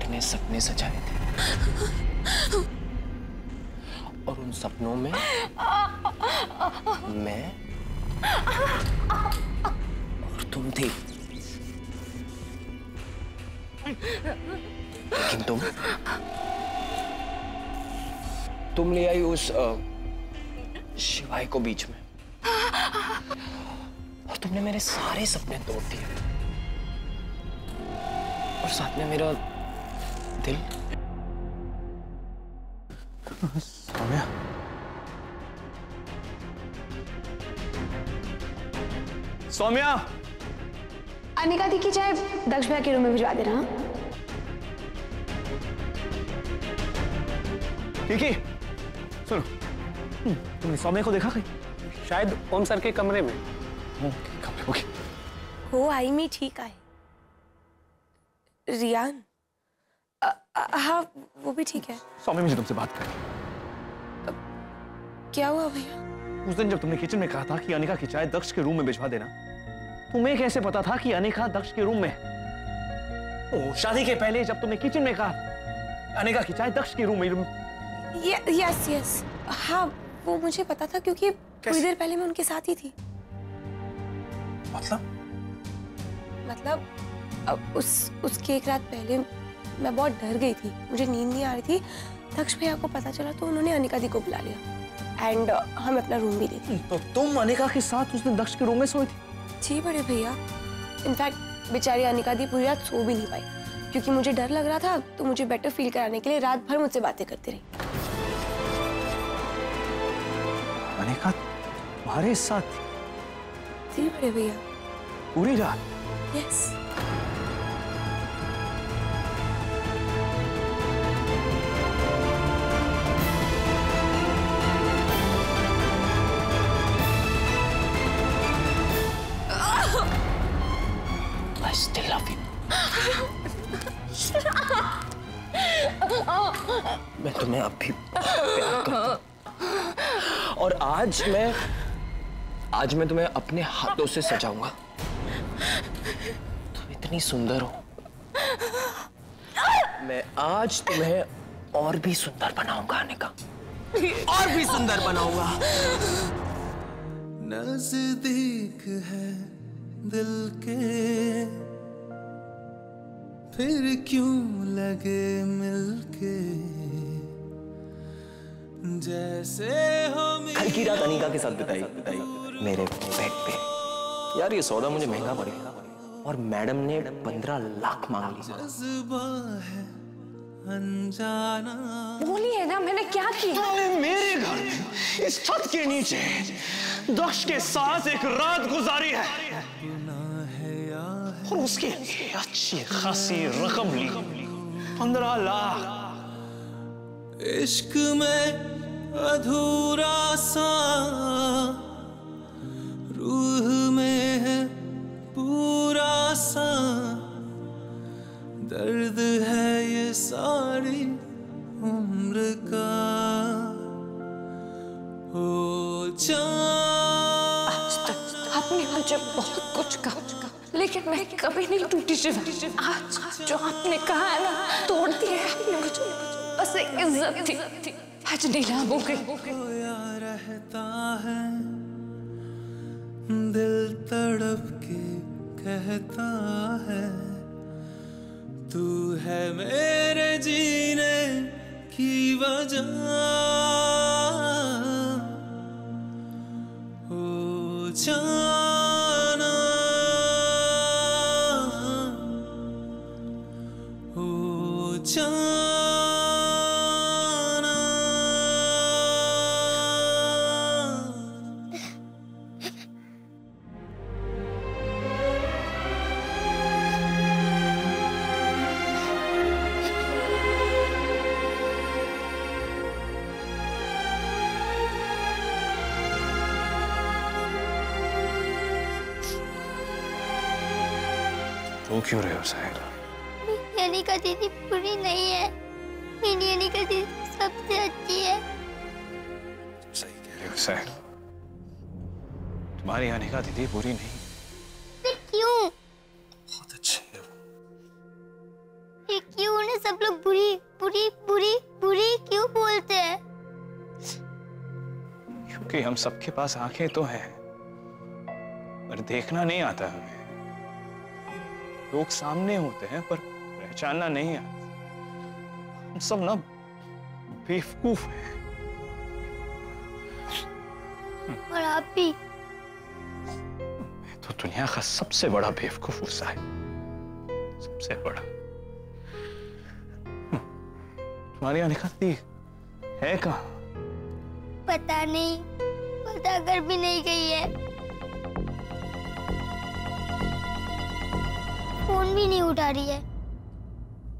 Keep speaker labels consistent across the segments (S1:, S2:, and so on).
S1: ने सपने सजाए थे और उन सपनों में मैं और तुम थी। लेकिन तुम ले आई उस शिवाय को बीच में और तुमने मेरे सारे सपने तोड़ दिए और साथ में मेरा दिल।
S2: सौम्या, सौम्या,
S3: अनिका दी की चाय दक्ष भैया के रूम में भिजवा देना।
S2: किकी, सुनो, तुमने सौम्या को देखा कहीं?
S4: शायद ओम सर के कमरे में।
S2: कमरे, ओके।
S5: हो आई मी ठीक है। रियान, हाँ वो भी ठीक है।
S2: सौम्या, मुझे तुमसे बात करनी।
S5: क्या हुआ भैया?
S2: उस दिन जब तुमने किचन में कहा था कि अनिका की चाय दक्ष के रूम में भिजवा देना, तुम्हें कैसे पता था कि अनिका दक्ष के रूम में है? ओ, शादी के पहले जब तुमने किचन में कहा अनिका की चाय दक्ष के रूम में।
S5: यस यस, हाँ वो मुझे पता था क्योंकि थोड़ी देर पहले मैं उनके साथ ही थी। मतलब उसके एक रात पहले मैं बहुत डर गई थी, मुझे नींद नहीं आ रही थी। दक्ष भैया को पता चला तो उन्होंने अनिका दी को बुला लिया एंड हम अपना रूम भी ले ली।
S2: तो तुम अनिका के साथ उस दिन दक्ष के रूम में सोई थी?
S5: जी बड़े भैया, इनफैक्ट बेचारी अनिका दी पूरी रात सो भी नहीं पाई क्योंकि मुझे डर लग रहा था, तो मुझे बेटर फील कराने के लिए रात भर मुझसे बातें करती रही।
S2: अनिका तुम्हारे साथ?
S5: जी बड़े भैया।
S2: पूरी रात?
S5: Yes.
S1: I still love you. मैं तुम्हें अब भी प्यार करता हूँ और आज मैं तुम्हें अपने हाथों से सजाऊंगा। तुम इतनी सुंदर हो, मैं आज तुम्हें और भी सुंदर बनाऊंगा अनिका, और भी सुंदर बनाऊंगा।
S6: नजदीक है दिल के फिर क्यों लगे मिलके, जैसे हो
S1: कल की रात अनिका के साथ बिताई मेरे बेड पे। यार ये सौदा मुझे महंगा पड़ेगा और मैडम ने 15 लाख मांग ली।
S6: जज्बा है अनजाना।
S3: बोलिए ना, मैंने क्या किया?
S2: मेरे घर में इस छत के नीचे दक्ष के साथ एक रात गुजारी है और उसके लिए अच्छी खासी रकम ली, 15 लाख।
S6: इश्क में अधूरा सा रूह में है पूरा सा, दर्द है ये सारी उम्र का। ओ
S3: आपने मुझे बहुत कुछ कहा लेकिन मैं कभी नहीं टूटी शिवा। आज जो आपने कहा है ना, तोड़ दिया आपने मुझे। बस एक इज्जत थी, आज नीलाम हो गई।
S6: खोया रहता है दिल तड़प के कहता है, तू है मेरे जीने की वजह। ओ जाना, ओ जाना।
S2: रो क्यों रहे हो साहिल?
S7: मेरी अनिका दीदी बुरी नहीं है, मेरी अनिका दीदी सबसे अच्छी है।
S2: सही कह रहे हो साहिल, तुम्हारी अनिका दीदी बुरी नहीं।
S7: फिर क्यों?
S2: बहुत अच्छी है वो।
S7: फिर क्यों इन्हें सब लोग बुरी बुरी बुरी बुरी क्यों बोलते हैं?
S2: क्योंकि हम सबके पास आंखें तो हैं, पर देखना नहीं आता हमें। लोग सामने होते हैं पर पहचानना नहीं आता। हम सब ना बेवकूफ हैं।
S7: और आप भी।
S2: मैं तो दुनिया का सबसे बड़ा बेवकूफ हूं साहिब, सबसे बड़ा। तुम्हारी अनिका दी है कहाँ?
S7: पता नहीं, पता कर भी नहीं गई है। फोन भी नहीं उठा रही है,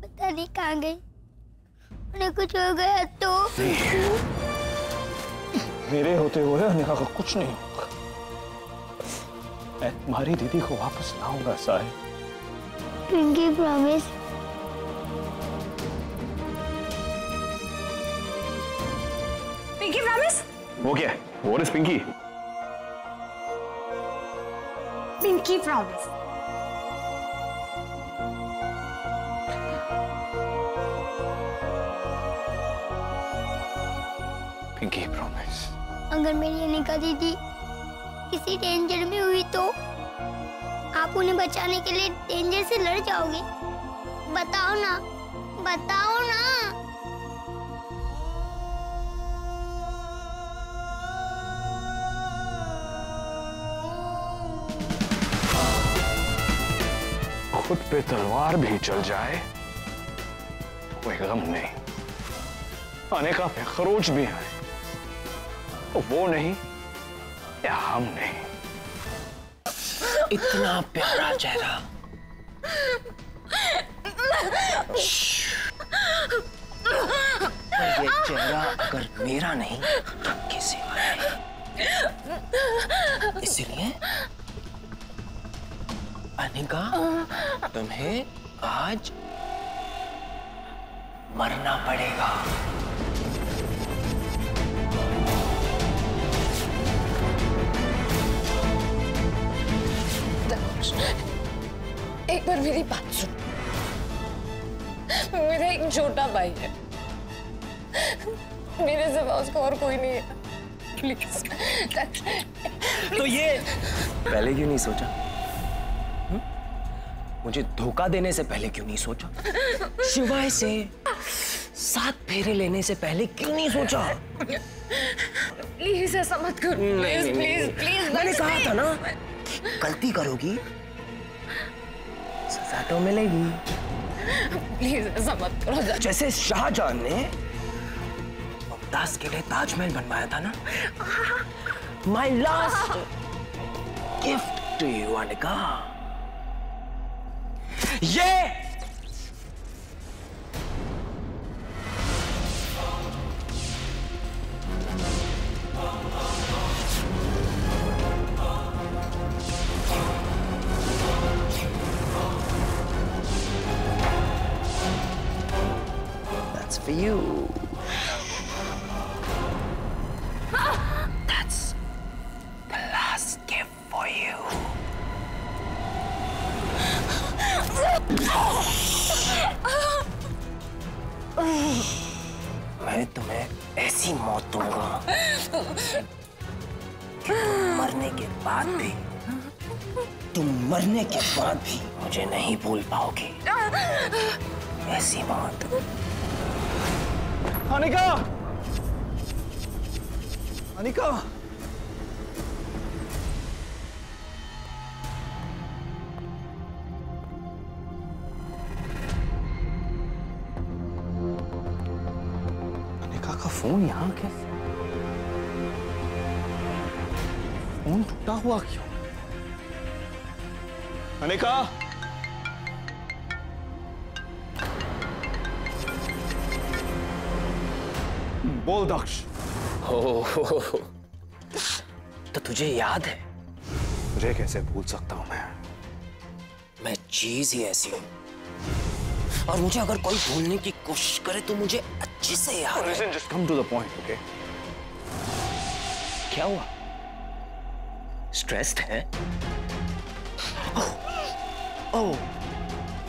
S7: पता नहीं कहाँ गई। उन्हें कुछ हो गया तो?
S2: मेरे होते हुए अनिका का कुछ नहीं होगा। मैं तुम्हारी दीदी को वापस लाऊंगा साहिब।
S7: Pinky promise.
S3: Pinky promise?
S2: वो क्या है? What is Pinky?
S3: Pinky promise.
S2: Pinky promise.
S7: अगर मेरी अनिका दीदी किसी डेंजर में हुई तो आप उन्हें बचाने के लिए डेंजर से लड़ जाओगे? बताओ ना, बताओ ना।
S2: खुद पे तलवार भी चल जाए तो कोई गम नहीं, अनिका पे खरोच भी आए तो वो नहीं या हम नहीं।
S1: इतना प्यारा चेहरा, पर ये चेहरा अगर मेरा नहीं तो किसी का नहीं। इसलिए अनिका, तुम्हें आज मरना पड़ेगा।
S3: एक बार मेरी बात सुन। मेरा एक छोटा भाई है, मेरे सिवा उसका और कोई नहीं है। प्लीज।
S1: तो ये पहले क्यों नहीं सोचा? मुझे धोखा देने से पहले क्यों नहीं सोचा? शिवाय से 7 फेरे लेने से पहले क्यों नहीं सोचा?
S3: प्लीज ऐसा मत करो। Please please please.
S1: मैंने कहा था ना, गलती करोगी सजा तो मिलेगी।
S3: प्लीज ऐसा मत करो।
S1: जैसे शाहजहां ने मुमताज के लिए ताजमहल बनवाया था ना। My last gift to you Anika, ये that's for you. That's the last gift for you. मैं तुम्हें ऐसी मौत दूंगा कि तुम मरने के बाद भी मुझे नहीं भूल पाओगे। ऐसी मौत।
S2: अनिका! अनिका! अनिका का फोन यहाँ कैसे? फोन टूटा हुआ क्यों? अनिका! बोल दक्ष।
S1: हो, तो तुझे याद है?
S2: मुझे कैसे भूल सकता हूं
S1: मैं चीज ही ऐसी हूं, और मुझे अगर कोई भूलने की कोशिश करे तो मुझे अच्छे से याद है।
S2: Listen, just come to the point, okay?
S1: क्या हुआ? स्ट्रेस्ड है? ओह,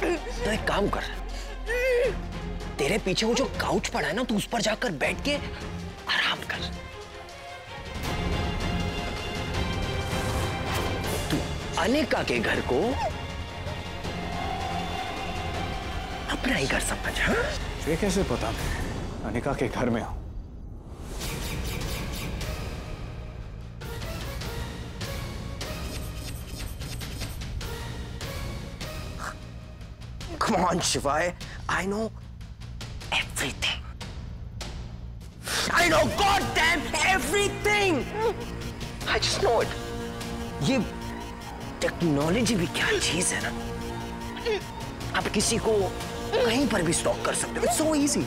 S1: तो एक काम कर, तेरे पीछे वो जो काउच पड़ा है ना, तू उस पर जाकर बैठ के आराम कर। तू अनिका के घर को अपना ही घर समझ। हाँ?
S2: ये कैसे पता मैं अनिका के घर में हूं?
S1: Come on, Shivai. I know everything. I know goddamn everything. I just know it. ये टेक्नोलॉजी भी क्या चीज है ना। आप किसी को कहीं पर भी स्टॉक कर सकते हो। It's so easy.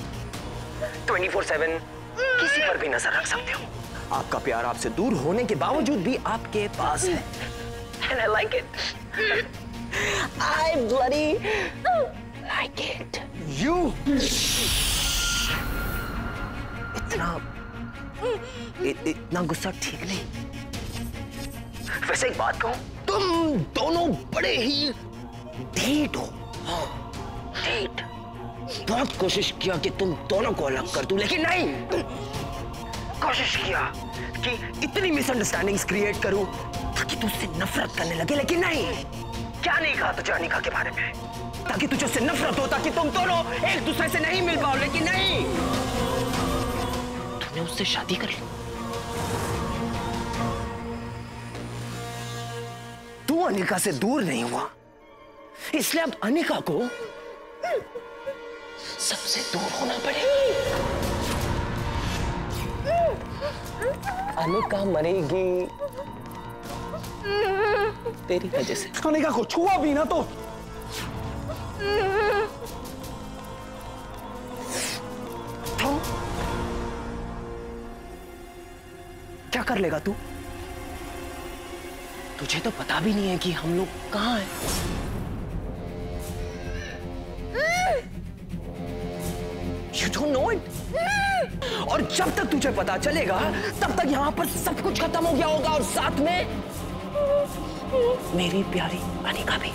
S1: 24/7 किसी पर भी नजर रख सकते हो। आपका प्यार आपसे दूर होने के बावजूद भी आपके पास है। And I like it. I bloody like it. You इतना गुस्सा ठीक नहीं। वैसे एक बात कहूं, तुम दोनों बड़े ही ढीठ हो। हाँ, ढीठ। बहुत कोशिश किया कि तुम दोनों को अलग कर दूं, लेकिन नहीं। कोशिश किया कि इतनी मिसअंडरस्टैंडिंग्स क्रिएट करूं ताकि तुझसे नफरत करने लगे, लेकिन नहीं। क्या नहीं कहा तुझे अनिका के बारे में, ताकि तुझे उससे नफरत हो, ताकि तुम दोनों एक दूसरे से नहीं मिल पाओ, लेकिन नहीं। तूने उससे शादी कर ली। तू अनिका से दूर नहीं हुआ, इसलिए अब अनिका को सबसे दूर होना पड़ेगा। अनिका मरेगी तेरी वजह से।
S2: अनिका को छुआ भी ना तो
S1: क्या कर लेगा तू? तुझे तो पता भी नहीं है कि हम लोग कहां हैं। You don't know it? और जब तक तुझे पता चलेगा तब तक यहां पर सब कुछ खत्म हो गया होगा, और साथ में मेरी प्यारी अनिका भी।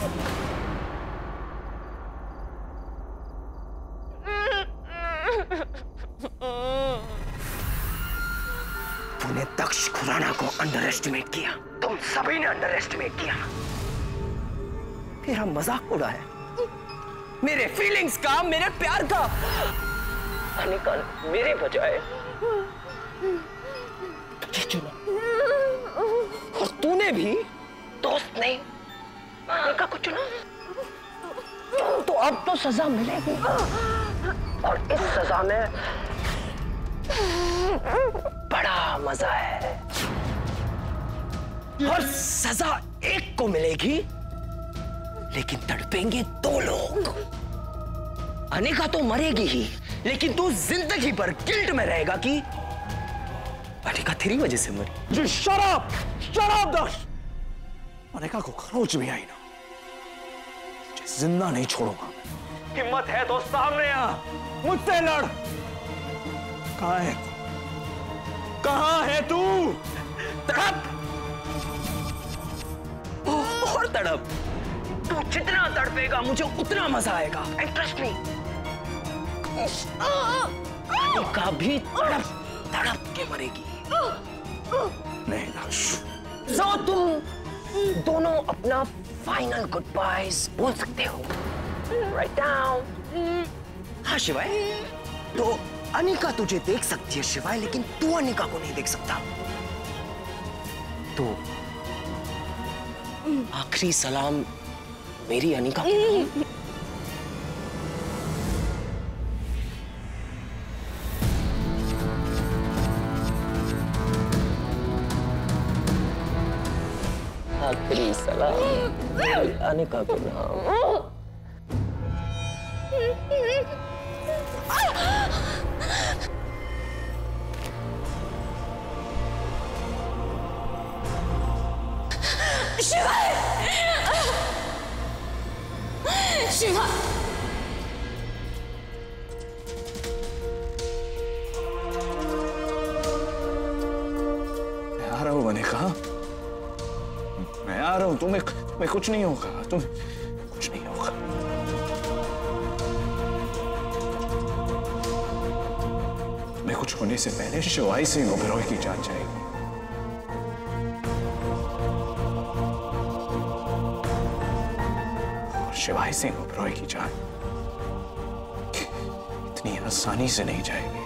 S1: तूने दक्ष खुराना को अंडर एस्टिमेट किया। तुम सभी ने अंडर एस्टिमेट किया। मेरा मजाक उड़ाया, मेरे फीलिंग्स का, मेरे प्यार का। अनिका ने मेरे बजाय तुझे चुना, और तूने भी दोस्त नहीं अनिका को चुना। तो अब तो सजा मिलेगी, और इस सजा में बड़ा मजा है। और सजा एक को मिलेगी, लेकिन तड़पेंगे दो लोग। अनिका तो मरेगी ही, लेकिन तू जिंदगी भर गिल्ट में रहेगा कि अनिका तेरी वजह से मरी।
S2: जी शराब दक्ष। अनिका को खरोच भी आई ना, मुझे जिंदा नहीं छोड़ूंगा। हिम्मत है तो सामने आ, मुझसे लड़। कहां है तू? कहां है तू?
S1: तड़प और तड़प। तू जितना तड़पेगा मुझे उतना मजा आएगा। ट्रस्ट मी, अनिका भी तड़प तड़प के मरेगी।
S2: नहीं दक्ष।
S1: तो तुम दोनों अपना फाइनल गुड बायस बोल सकते हो। Write down. हाँ शिवाय, तो अनिका तुझे देख सकती है शिवाय, लेकिन तू अनिका को नहीं देख सकता। तो आखिरी सलाम मेरी अनिका के नाम। आखिरी सलाम मेरी अनिका के नाम।
S3: शिवा, शिवा,
S2: मैं आ रहा हूं अनिका, मैं आ रहा हूं। तुम्हें कुछ नहीं होगा, तुम्हें कुछ नहीं होगा। कुछ होने से पहले शिवाई सिंह ओबेरॉय की जान जाएगी। और शिवाई सिंह ओबेरॉय की जान इतनी आसानी से नहीं जाएगी।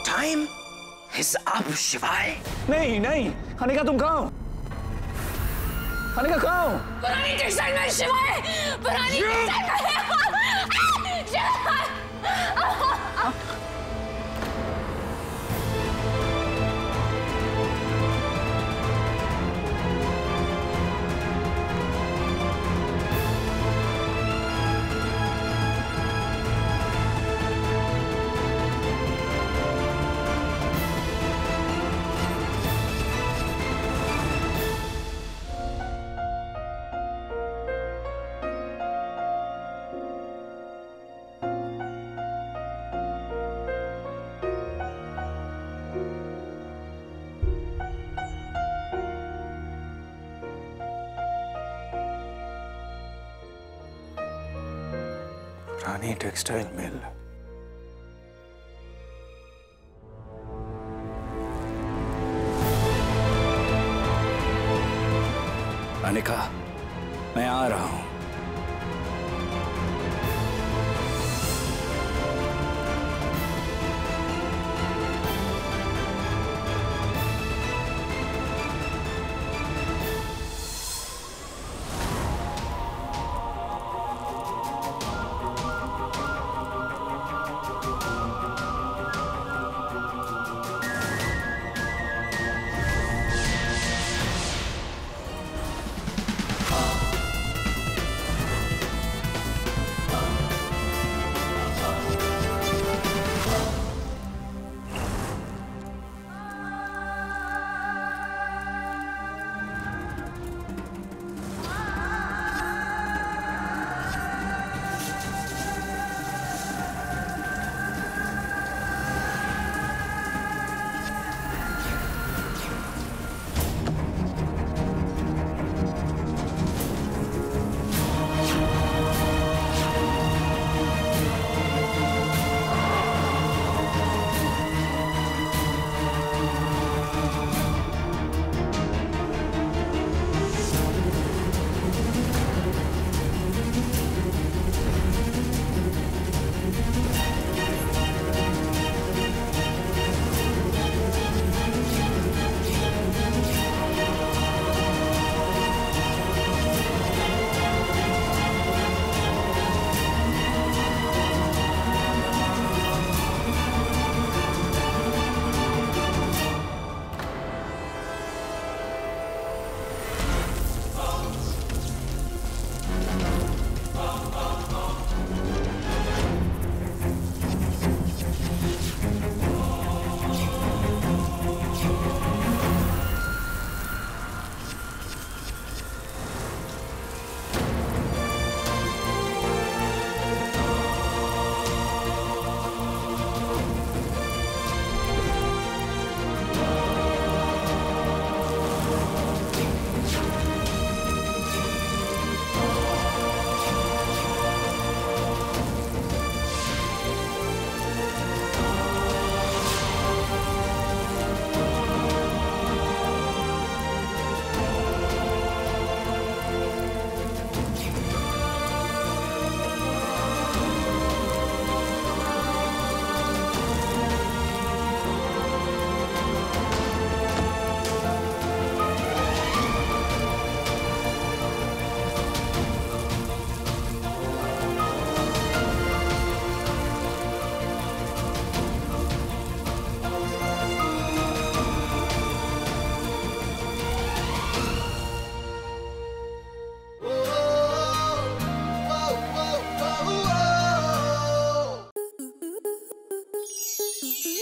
S1: टाइम इज अप शिवाय।
S2: नहीं नहीं, अनिका तुम कहाँ हो? अनिका कहाँ हो?
S3: पुरानी टेक्सटाइल में शिवाय, पुरानी टेक्सटाइल में शिवाय।
S2: रानी टेक्सटाइल मिल। अनिका, मैं आ रहा हूं।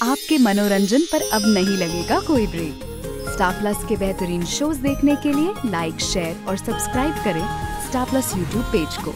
S8: आपके मनोरंजन पर अब नहीं लगेगा कोई ब्रेक। स्टार प्लस के बेहतरीन शोज देखने के लिए लाइक, शेयर और सब्सक्राइब करें स्टार प्लस यूट्यूब पेज को।